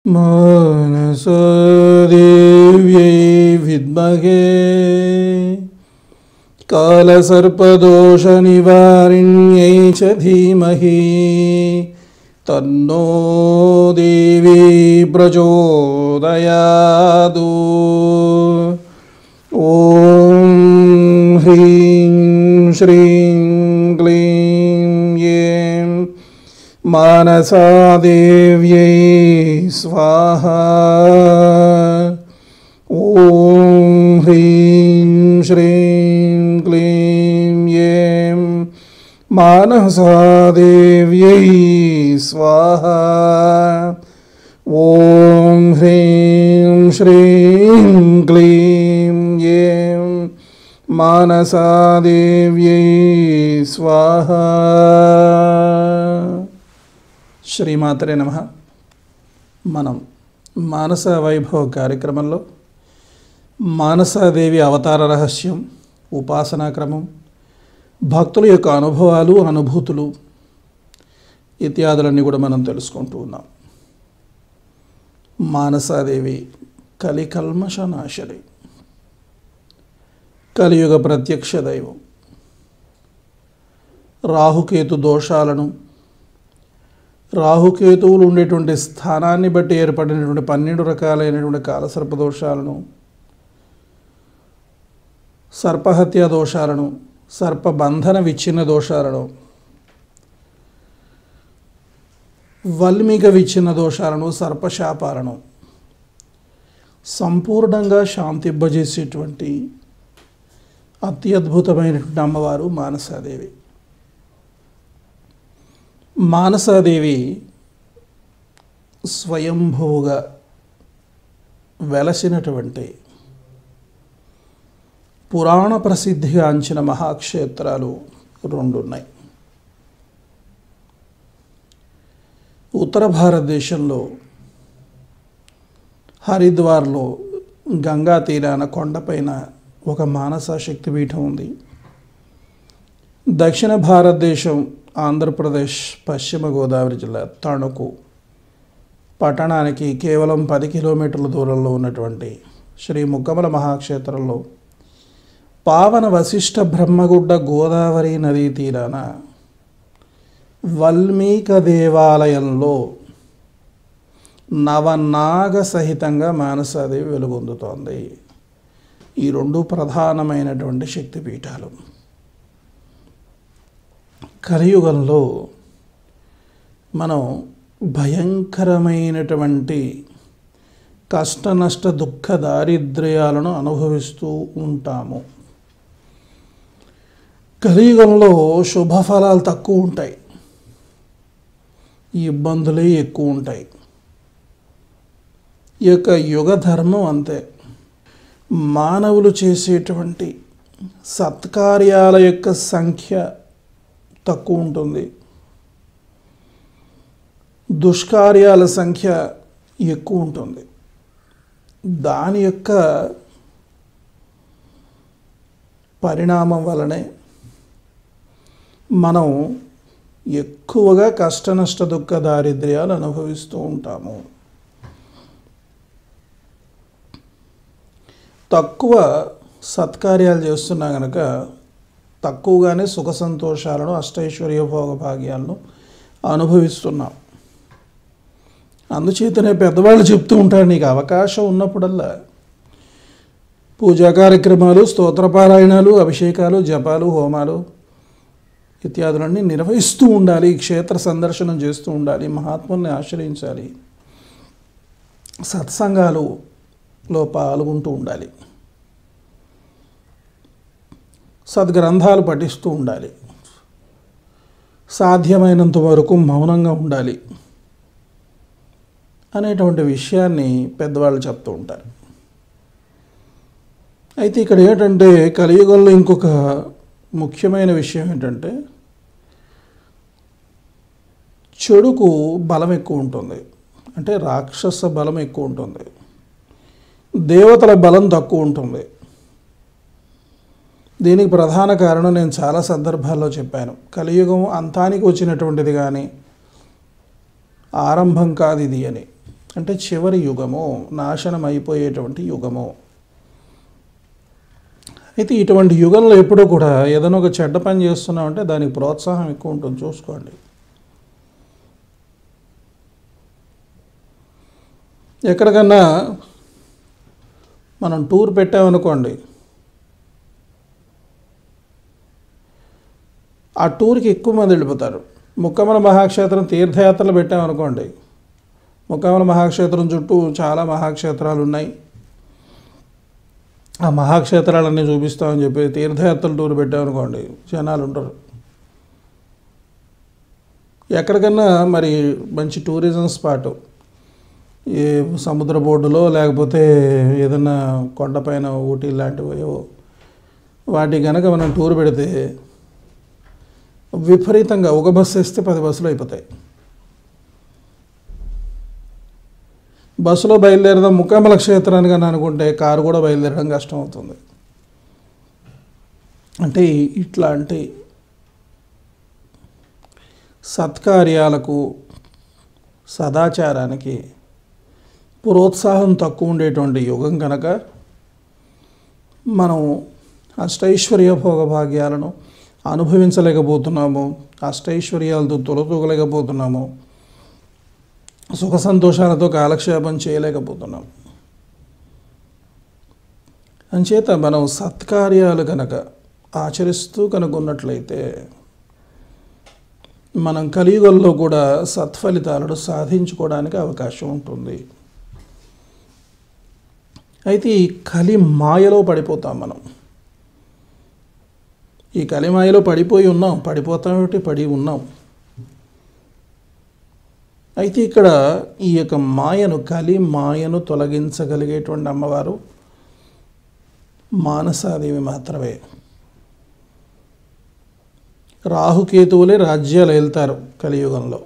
मानसदेव्यै विद्महे कालसर्पदोषनिवारिण्यै च धीमहि तन्नो देवी प्रचोदयात्। ॐ ह्रीं श्रीं क्लीं ऐं मानसादेव्यै स्वाहा। ॐ ह्रीं श्रीं क्लीं ऐं मानसादेव्यै स्वाहा। ॐ ह्रीं श्रीं क्लीं ऐं मानसादेव्यै स्वाहा। శ్రీమాత్రే నమః. మనం మానస వైభవ కార్యక్రమంలో మానసాదేవి అవతార రహస్యం, ఉపాసనా క్రమం, భక్తుల యొక్క అనుభవాలు, అనుభూతులు ఇత్యాదులన్నీ కూడా మనం తెలుసుకుంటూ ఉన్నాం. మానసాదేవి కలికల్మష నాశని, కలియుగ ప్రత్యక్ష దైవం. రాహుకేతు దోషాలను, రాహుకేతువులు ఉండేటువంటి స్థానాన్ని బట్టి ఏర్పడినటువంటి 12 రకాలైనటువంటి కాలసర్ప దోషాలను, సర్పహత్య దోషాలను, సర్పబంధన విచ్ఛిన్న దోషాలను, వల్మిక విచ్ఛిన్న దోషాలను, సర్పశాపాలను సంపూర్ణంగా శాంతింపజేసేటువంటి అత్యద్భుతమైనటువంటి అమ్మవారు మానసాదేవి. మానసాదేవి స్వయంభువుగా వెలసినటువంటి పురాణ ప్రసిద్ధిగాంచిన మహాక్షేత్రాలు 2 ఉన్నాయి. ఉత్తర భారతదేశంలో హరిద్వార్లో గంగా తీరాన కొండపైన ఒక మానస శక్తిపీఠం ఉంది. దక్షిణ భారతదేశం ఆంధ్రప్రదేశ్ పశ్చిమ గోదావరి జిల్లా తణుకు పట్టణానికి కేవలం 10 కిలోమీటర్ల దూరంలో ఉన్నటువంటి శ్రీ ముక్కమల మహాక్షేత్రంలో పావన వశిష్ఠ బ్రహ్మగుడ్డ గోదావరి నదీ తీరాన వల్మీక దేవాలయంలో నవనాగ సహితంగా మానసాదేవి వెలుగొందుతోంది. ఈ 2 ప్రధానమైనటువంటి శక్తిపీఠాలు. కలియుగంలో మనం భయంకరమైనటువంటి కష్ట నష్ట దుఃఖ దారిద్ర్యాలను అనుభవిస్తూ ఉంటాము. కలియుగంలో శుభఫలాలు తక్కువ ఉంటాయి, ఇబ్బందులే ఎక్కువ ఉంటాయి. ఈ యొక్క యుగ ధర్మం అంతే. మానవులు చేసేటువంటి సత్కార్యాల యొక్క సంఖ్య తక్కువ ఉంటుంది, దుష్కార్యాల సంఖ్య ఎక్కువ ఉంటుంది. దాని యొక్క పరిణామం వలనే మనం ఎక్కువగా కష్ట నష్ట దుఃఖ దారిద్ర్యాలు అనుభవిస్తూ ఉంటాము. తక్కువ సత్కార్యాలు చేస్తున్నా కనుక తక్కువగానే సుఖ సంతోషాలను, అష్టైశ్వర్య భోగ భాగ్యాలను అనుభవిస్తున్నాం. అందుచేతనే పెద్దవాళ్ళు చెప్తూ ఉంటారు, నీకు అవకాశం ఉన్నప్పుడల్లా పూజా కార్యక్రమాలు, స్తోత్రపారాయణాలు, అభిషేకాలు, జపాలు, హోమాలు ఇత్యాదులన్నీ నిర్వహిస్తూ ఉండాలి, క్షేత్ర సందర్శనం చేస్తూ ఉండాలి, మహాత్ముల్ని ఆశ్రయించాలి, సత్సంగాలులో పాల్గొంటూ ఉండాలి, సద్గ్రంథాలు పఠిస్తూ ఉండాలి, సాధ్యమైనంత వరకు మౌనంగా ఉండాలి అనేటువంటి విషయాన్ని పెద్దవాళ్ళు చెప్తూ ఉంటారు. అయితే ఇక్కడ ఏంటంటే కలియుగంలో ఇంకొక ముఖ్యమైన విషయం ఏంటంటే చెడుకు బలం ఎక్కువ ఉంటుంది, అంటే రాక్షస బలం ఎక్కువ ఉంటుంది, దేవతల బలం తక్కువ ఉంటుంది. దీనికి ప్రధాన కారణం నేను చాలా సందర్భాల్లో చెప్పాను. కలియుగం అంతానికి వచ్చినటువంటిది కానీ ఆరంభం కాదు ఇది అని. అంటే చివరి యుగము, నాశనం అయిపోయేటువంటి యుగము. అయితే ఇటువంటి యుగంలో ఎప్పుడూ కూడా ఏదైనా ఒక చెడ్డ పని చేస్తున్నామంటే దానికి ప్రోత్సాహం ఎక్కువ ఉంటుంది, చూసుకోండి. ఎక్కడికన్నా మనం టూర్ పెట్టామనుకోండి, ఆ టూర్కి ఎక్కువ మంది వెళ్ళిపోతారు. ముక్కమల మహాక్షేత్రం తీర్థయాత్రలు పెట్టామనుకోండి, ముక్కమల మహాక్షేత్రం చుట్టూ చాలా మహాక్షేత్రాలు ఉన్నాయి, ఆ మహాక్షేత్రాలన్నీ చూపిస్తామని చెప్పి తీర్థయాత్రలు టూర్ పెట్టామనుకోండి, జనాలు ఉంటారు. ఎక్కడికన్నా మరి మంచి టూరిజం స్పాటు, ఏ సముద్ర బోర్డులో లేకపోతే ఏదన్నా కొండపైన ఊటీ లాంటివి వాటి కనుక మనం టూర్ పెడితే విపరీతంగా ఒక బస్సు వేస్తే 10 బస్సులు అయిపోతాయి. బస్సులో బయలుదేరదాం ముక్కామల క్షేత్రానికి అని అనుకుంటే కారు కూడా బయలుదేరడం కష్టం అవుతుంది. అంటే ఇట్లాంటి సత్కార్యాలకు, సదాచారానికి ప్రోత్సాహం తక్కువ ఉండేటువంటి యుగం కనుక మనం అష్టైశ్వర్య భోగభాగ్యాలను అనుభవించలేకపోతున్నాము, అష్టైశ్వర్యాలతో తొలతూగలేకపోతున్నాము, సుఖ సంతోషాలతో కాలక్షేపం చేయలేకపోతున్నాం. అంచేత మనం సత్కార్యాలు కనుక ఆచరిస్తూ కనుగొన్నట్లయితే మనం కలియుగంలో కూడా సత్ఫలితాలను సాధించుకోవడానికి అవకాశం ఉంటుంది. అయితే ఈ కలి మాయలో పడిపోతాం మనం. ఈ కలిమాయలో పడిపోయి ఉన్నాం, పడిపోతామేమిటి, పడి ఉన్నాం. అయితే ఇక్కడ ఈ యొక్క మాయను, కలి మాయను తొలగించగలిగేటువంటి అమ్మవారు మానసాదేవి మాత్రమే. రాహుకేతువులే రాజ్యాలు వెళ్తారు కలియుగంలో.